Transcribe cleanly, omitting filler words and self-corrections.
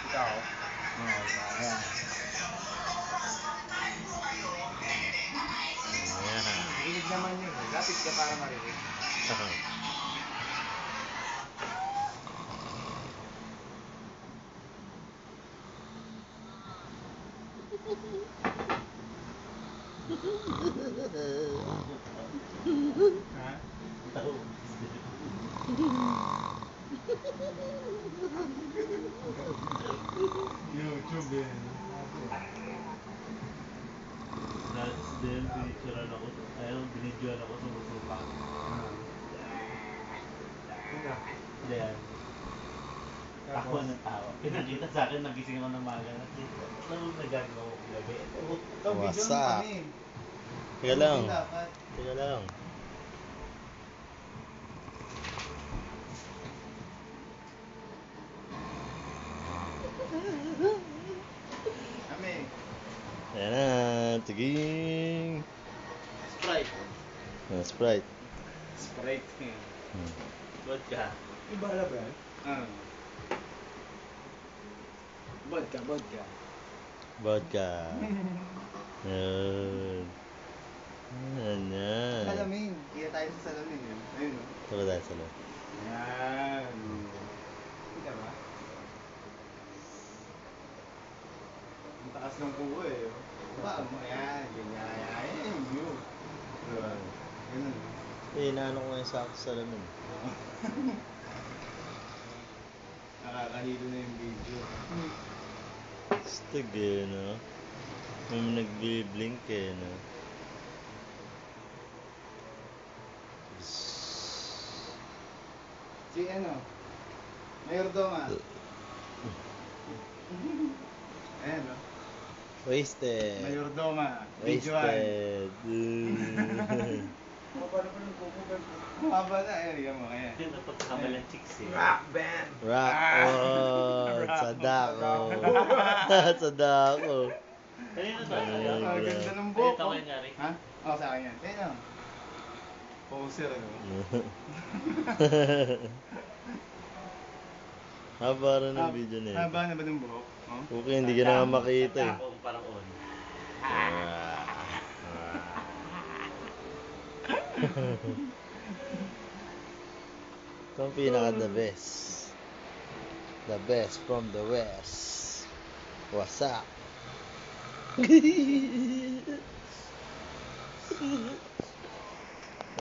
Ikaw. Ayan. Hilig naman yun eh. Lapit ka para marinig. Ha? YouTube eh. That's din, binidyoan ako sa musupa. Yan. Tawa ng tawa. Pinakita sa akin, nagising ako ng maga. Anong nagagawa ko gabi? Wasa. Teka lang. Teka lang. Kami. Ayan na. Tiging. Sprite. Sprite. Sprite. Vodka. Yung bahala ba yan? Vodka. Vodka. Yan. Yan. Salamin. Kaya tayo sa salamin yun. Ayun o. Tara tayo sa loob. Yan. Kita ba? Ang taas ng kuko eh. Ba mo yan. Ganyan. Yung view. Diba? Ganun. Inaano ko nga yung sakto sa lamin. Nakakahilo na yung video. Stig eh, no? May nag-blink eh, no? Si ano? Mayordoma. Ayan o. Wasted. Mayordoma. Wasted. Mababa na. Ayan mo. Ayan. Yung napagkamalang chicks eh. Rock band. Rock. Oh, sadako. Sadako. Kanina ba? Ang ganda ng buhok. Ito kayo nyari. Ha? Oo, sa akin yan. Ayan o. Poser ano? Haba rin ang video na yun. Haba na ba ng buhok? Oh? Okay, hindi ka na makita eh. Ako parang on. Ito ang pinaka the best. The best from the west. What's up?